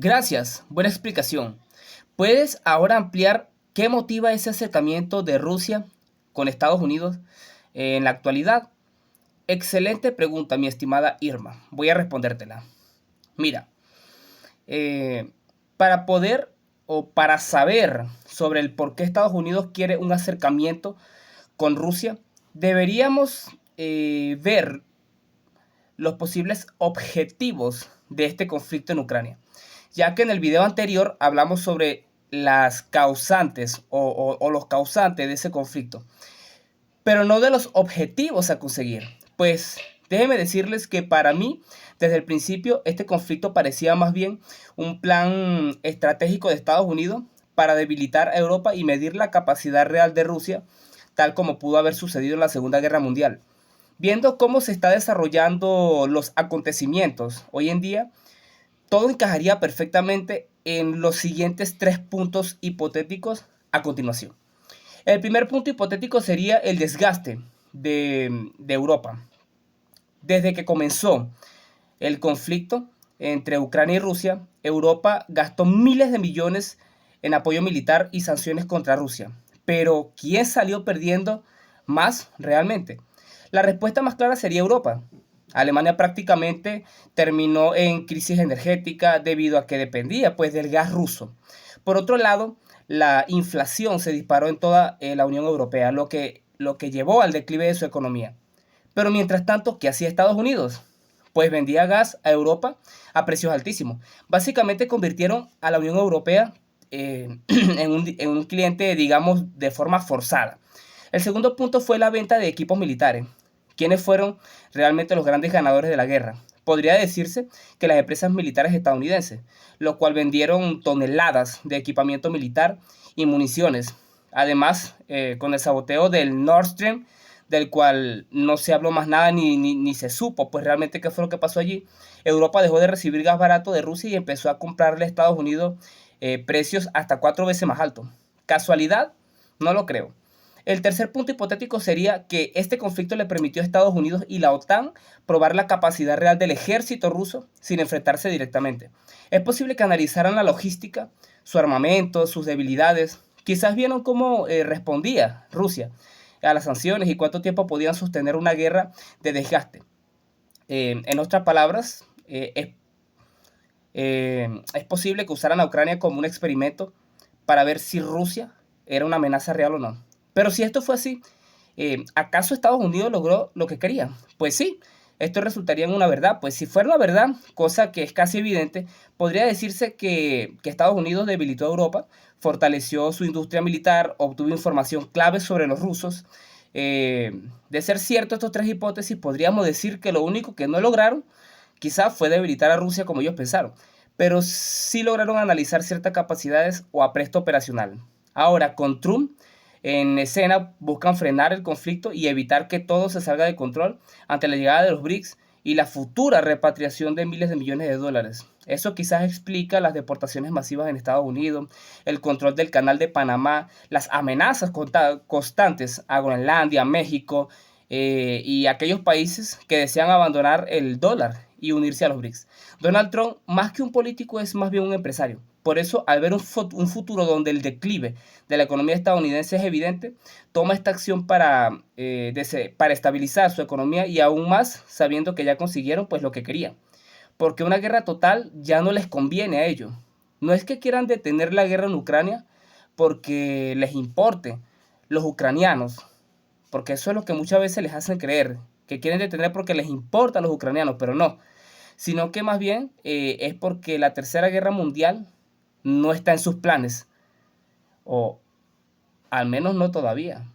Gracias, buena explicación. ¿Puedes ahora ampliar qué motiva ese acercamiento de Rusia con Estados Unidos en la actualidad? Excelente pregunta, mi estimada Irma. Voy a respondértela. Mira, eh, para poder o para saber sobre el por qué Estados Unidos quiere un acercamiento con Rusia, deberíamos ver los posibles objetivos de este conflicto en Ucrania, ya que en el video anterior hablamos sobre las causantes o los causantes de ese conflicto, pero no de los objetivos a conseguir. Pues déjenme decirles que para mí, desde el principio, este conflicto parecía más bien un plan estratégico de Estados Unidos para debilitar a Europa y medir la capacidad real de Rusia, tal como pudo haber sucedido en la Segunda Guerra Mundial. Viendo cómo se está desarrollando los acontecimientos hoy en día, todo encajaría perfectamente en los siguientes tres puntos hipotéticos a continuación. El primer punto hipotético sería el desgaste de Europa. Desde que comenzó el conflicto entre Ucrania y Rusia, Europa gastó miles de millones en apoyo militar y sanciones contra Rusia. Pero ¿quién salió perdiendo más realmente? La respuesta más clara sería Europa. Alemania prácticamente terminó en crisis energética debido a que dependía pues del gas ruso. Por otro lado, la inflación se disparó en toda la Unión Europea, lo que llevó al declive de su economía. Pero mientras tanto, ¿qué hacía Estados Unidos? Pues vendía gas a Europa a precios altísimos. Básicamente convirtieron a la Unión Europea en un cliente, digamos, de forma forzada. El segundo punto fue la venta de equipos militares. ¿Quiénes fueron realmente los grandes ganadores de la guerra? Podría decirse que las empresas militares estadounidenses, lo cual vendieron toneladas de equipamiento militar y municiones. Además, con el saboteo del Nord Stream, del cual no se habló más nada ni se supo, pues realmente qué fue lo que pasó allí. Europa dejó de recibir gas barato de Rusia y empezó a comprarle a Estados Unidos precios hasta 4 veces más altos. ¿Casualidad? No lo creo. El tercer punto hipotético sería que este conflicto le permitió a Estados Unidos y la OTAN probar la capacidad real del ejército ruso sin enfrentarse directamente. Es posible que analizaran la logística, su armamento, sus debilidades. Quizás vieron cómo respondía Rusia a las sanciones y cuánto tiempo podían sostener una guerra de desgaste. En otras palabras, es posible que usaran a Ucrania como un experimento para ver si Rusia era una amenaza real o no. Pero si esto fue así, ¿acaso Estados Unidos logró lo que quería? Pues sí, esto resultaría en una verdad. Pues si fuera una verdad, cosa que es casi evidente, podría decirse que Estados Unidos debilitó a Europa, fortaleció su industria militar, obtuvo información clave sobre los rusos. De ser cierto estos tres hipótesis, podríamos decir que lo único que no lograron quizá fue debilitar a Rusia como ellos pensaron, pero sí lograron analizar ciertas capacidades o apresto operacional. Ahora, con Trump en escena, buscan frenar el conflicto y evitar que todo se salga de control ante la llegada de los BRICS y la futura repatriación de miles de millones de dólares. Eso quizás explica las deportaciones masivas en Estados Unidos, el control del canal de Panamá, las amenazas constantes a Groenlandia, México y aquellos países que desean abandonar el dólar y unirse a los BRICS. Donald Trump, más que un político, es más bien un empresario. Por eso, al ver un futuro donde el declive de la economía estadounidense es evidente, toma esta acción para estabilizar su economía y aún más sabiendo que ya consiguieron pues lo que querían. Porque una guerra total ya no les conviene a ellos. No es que quieran detener la guerra en Ucrania porque les importe los ucranianos, porque eso es lo que muchas veces les hacen creer, que quieren detener porque les importan los ucranianos, pero no, sino que más bien es porque la Tercera Guerra Mundial no está en sus planes, o al menos no todavía.